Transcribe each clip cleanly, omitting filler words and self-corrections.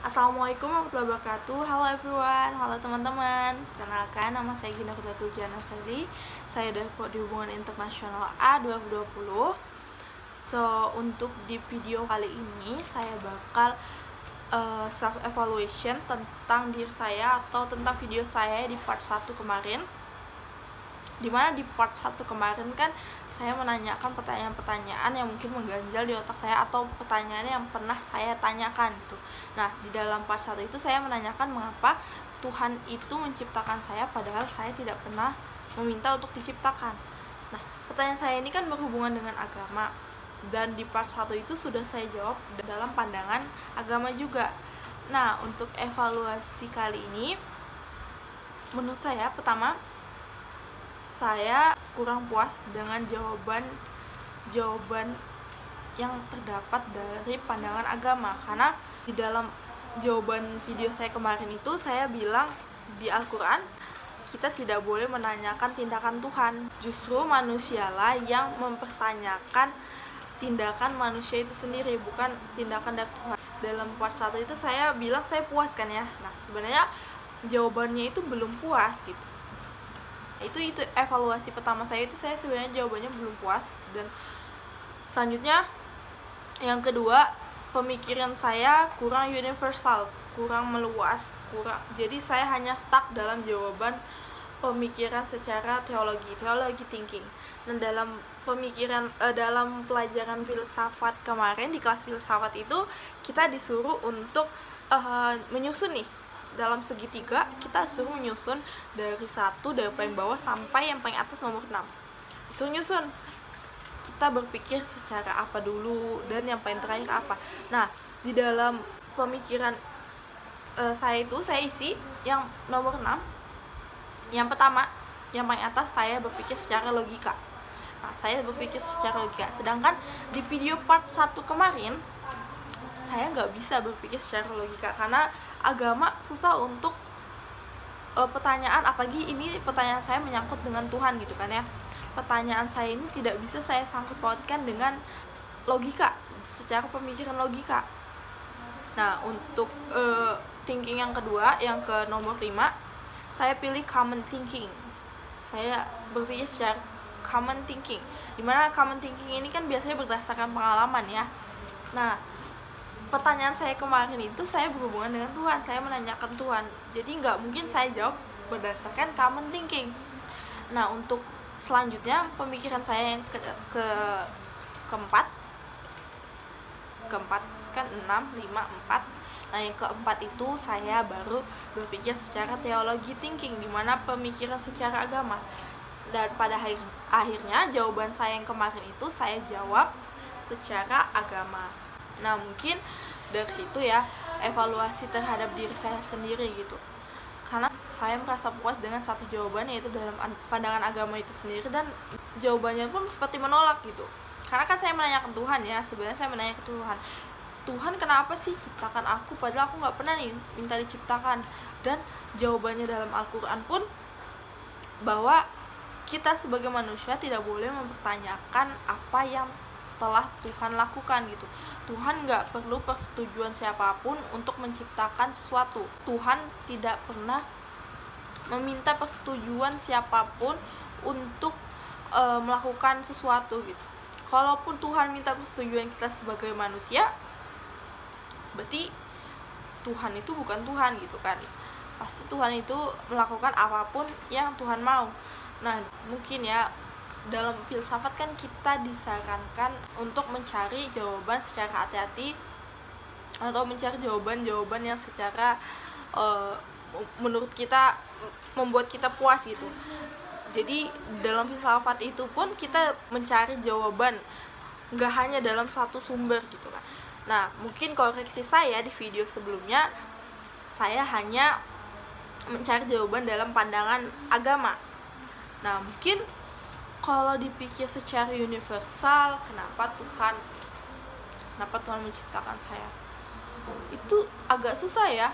Assalamualaikum warahmatullahi wabarakatuh. Halo everyone, halo teman-teman. Perkenalkan, nama saya Gina Kudatul Jana Seli. Saya dari Prodi Hubungan Internasional A 2020. Untuk di video kali ini saya bakal self evaluation tentang diri saya atau tentang video saya di part 1 kemarin. Dimana di part 1 kemarin kan saya menanyakan pertanyaan-pertanyaan yang mungkin mengganjal di otak saya atau pertanyaan yang pernah saya tanyakan gitu. Nah, di dalam part 1 itu saya menanyakan mengapa Tuhan itu menciptakan saya padahal saya tidak pernah meminta untuk diciptakan. Nah, pertanyaan saya ini kan berhubungan dengan agama, dan di part 1 itu sudah saya jawab dalam pandangan agama juga. Nah, untuk evaluasi kali ini, menurut saya pertama, saya kurang puas dengan jawaban yang terdapat dari pandangan agama, karena di dalam jawaban video saya kemarin itu saya bilang di Al-Quran kita tidak boleh menanyakan tindakan Tuhan, justru manusialah yang mempertanyakan tindakan manusia itu sendiri, bukan tindakan dari Tuhan. Dalam part 1 itu saya bilang saya puas kan ya. Nah, sebenarnya jawabannya itu belum puas gitu. Itu evaluasi pertama saya, itu saya sebenarnya jawabannya belum puas. Dan selanjutnya yang kedua, pemikiran saya kurang universal, kurang meluas, jadi saya hanya stuck dalam jawaban pemikiran secara teologi thinking. Dan dalam dalam pelajaran filsafat kemarin di kelas filsafat itu kita disuruh untuk menyusun nih, dalam segitiga kita disuruh menyusun dari paling bawah sampai yang paling atas nomor 6. Disuruh nyusun, kita berpikir secara apa dulu dan yang paling terakhir apa. Nah, di dalam pemikiran saya itu saya isi yang nomor 6. Yang pertama, yang paling atas, saya berpikir secara logika. Nah, saya berpikir secara logika. Sedangkan di video part 1 kemarin saya nggak bisa berpikir secara logika karena agama susah untuk pertanyaan, apalagi ini pertanyaan saya menyangkut dengan Tuhan gitu kan ya. Pertanyaan saya ini tidak bisa saya sangkut pautkan dengan logika, secara pemikiran logika. Nah, untuk thinking yang kedua, yang ke nomor 5, saya pilih common thinking. Saya berpikir secara common thinking, dimana common thinking ini kan biasanya berdasarkan pengalaman ya. Nah, pertanyaan saya kemarin itu saya berhubungan dengan Tuhan, saya menanyakan Tuhan, jadi nggak mungkin saya jawab berdasarkan common thinking. Nah, untuk selanjutnya pemikiran saya yang keempat kan 6, 5, 4. Nah, yang keempat itu saya baru berpikir secara teologi thinking, dimana pemikiran secara agama. Dan pada akhirnya jawaban saya yang kemarin itu saya jawab secara agama. Nah, mungkin dari situ ya evaluasi terhadap diri saya sendiri gitu, karena saya merasa puas dengan satu jawaban, yaitu dalam pandangan agama itu sendiri, dan jawabannya pun seperti menolak gitu. Karena kan saya menanyakan Tuhan ya, sebenarnya saya menanyakan Tuhan kenapa sih ciptakan aku padahal aku nggak pernah nih minta diciptakan. Dan jawabannya dalam Al-Quran pun bahwa kita sebagai manusia tidak boleh mempertanyakan apa yang telah Tuhan lakukan gitu. Tuhan nggak perlu persetujuan siapapun untuk menciptakan sesuatu. Tuhan tidak pernah meminta persetujuan siapapun untuk melakukan sesuatu gitu. Kalaupun Tuhan minta persetujuan kita sebagai manusia, berarti Tuhan itu bukan Tuhan gitu kan. Pasti Tuhan itu melakukan apapun yang Tuhan mau. Nah, mungkin ya dalam filsafat kan kita disarankan untuk mencari jawaban secara hati-hati, atau mencari jawaban-jawaban yang secara menurut kita membuat kita puas gitu. Jadi dalam filsafat itu pun kita mencari jawaban, nggak hanya dalam satu sumber gitu kan. Nah, mungkin koreksi saya di video sebelumnya, saya hanya mencari jawaban dalam pandangan agama. Nah, mungkin kalau dipikir secara universal, kenapa Tuhan menciptakan saya, itu agak susah ya.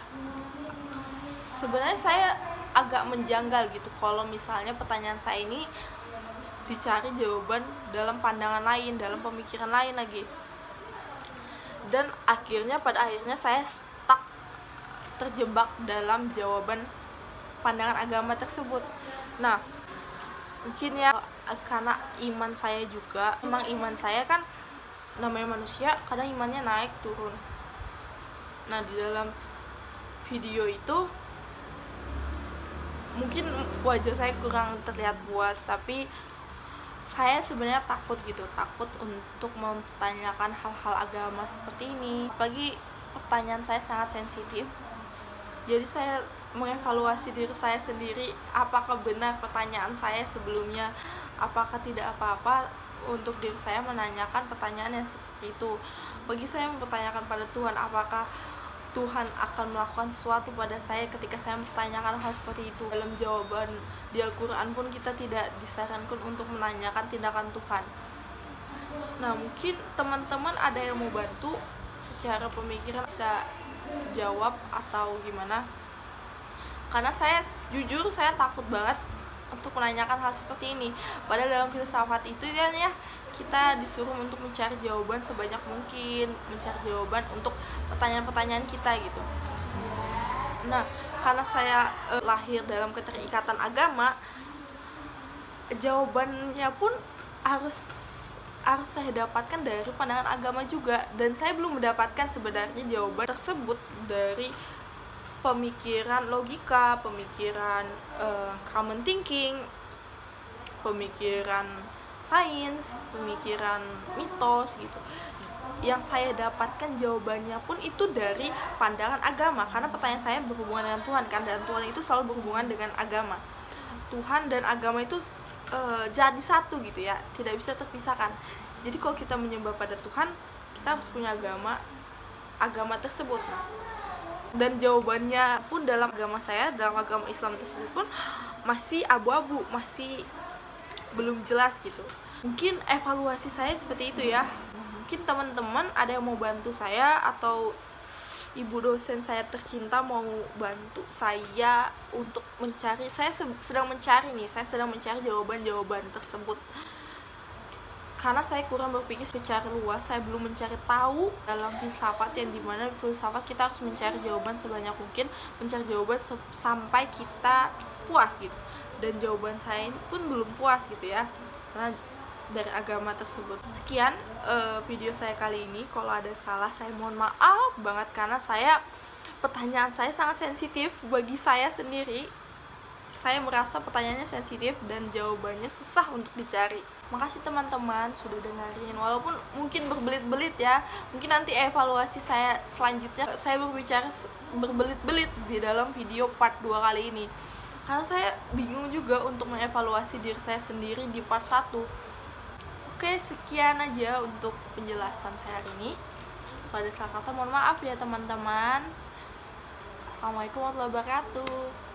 Sebenarnya saya agak menjanggal gitu kalau misalnya pertanyaan saya ini dicari jawaban dalam pandangan lain, dalam pemikiran lain lagi. Dan pada akhirnya saya stuck terjebak dalam jawaban pandangan agama tersebut. Nah, mungkin ya karena iman saya juga, memang iman saya kan namanya manusia, kadang imannya naik turun. Nah, di dalam video itu mungkin wajah saya kurang terlihat puas, tapi saya sebenarnya takut untuk mempertanyakan hal-hal agama seperti ini. Apalagi pertanyaan saya sangat sensitif. Jadi saya mengevaluasi diri saya sendiri, apakah benar pertanyaan saya sebelumnya, apakah tidak apa-apa untuk diri saya menanyakan pertanyaan yang seperti itu. Bagi saya mempertanyakan pada Tuhan, apakah Tuhan akan melakukan sesuatu pada saya ketika saya mempertanyakan hal seperti itu. Dalam jawaban di Al-Quran pun kita tidak disarankan untuk menanyakan tindakan Tuhan. Nah, mungkin teman-teman ada yang mau bantu secara pemikiran, bisa jawab atau gimana, karena saya jujur saya takut banget untuk menanyakan hal seperti ini. Padahal dalam filsafat itu kan ya, kita disuruh untuk mencari jawaban sebanyak mungkin, mencari jawaban untuk pertanyaan-pertanyaan kita gitu. Nah, karena saya lahir dalam keterikatan agama, jawabannya pun harus saya dapatkan dari pandangan agama juga, dan saya belum mendapatkan sebenarnya jawaban tersebut dari pemikiran logika, pemikiran common thinking, pemikiran sains, pemikiran mitos gitu. Yang saya dapatkan jawabannya pun itu dari pandangan agama, karena pertanyaan saya berhubungan dengan Tuhan kan, dan Tuhan itu selalu berhubungan dengan agama. Tuhan dan agama itu jadi satu gitu ya, tidak bisa terpisahkan. Jadi kalau kita menyembah pada Tuhan, kita harus punya agama tersebut. Dan jawabannya pun dalam agama saya, dalam agama Islam tersebut pun masih abu-abu, masih belum jelas gitu. Mungkin evaluasi saya seperti itu ya. Mungkin teman-teman ada yang mau bantu saya, atau ibu dosen saya tercinta mau bantu saya untuk mencari. Saya sedang mencari jawaban-jawaban tersebut, karena saya kurang berpikir secara luas. Saya belum mencari tahu dalam filsafat, yang dimana filsafat kita harus mencari jawaban sebanyak mungkin, mencari jawaban sampai kita puas gitu. Dan jawaban saya pun belum puas gitu ya, karena dari agama tersebut. Sekian video saya kali ini. Kalau ada salah, saya mohon maaf banget, karena pertanyaan saya sangat sensitif bagi saya sendiri. Saya merasa pertanyaannya sensitif dan jawabannya susah untuk dicari. Makasih teman-teman sudah dengerin, walaupun mungkin berbelit-belit ya. Mungkin nanti evaluasi saya selanjutnya, saya berbicara berbelit-belit di dalam video part 2 kali ini, karena saya bingung juga untuk mengevaluasi diri saya sendiri di part 1. Oke, sekian aja untuk penjelasan saya hari ini. Kalau ada salah kata mohon maaf ya teman-teman. Assalamualaikum warahmatullahi wabarakatuh.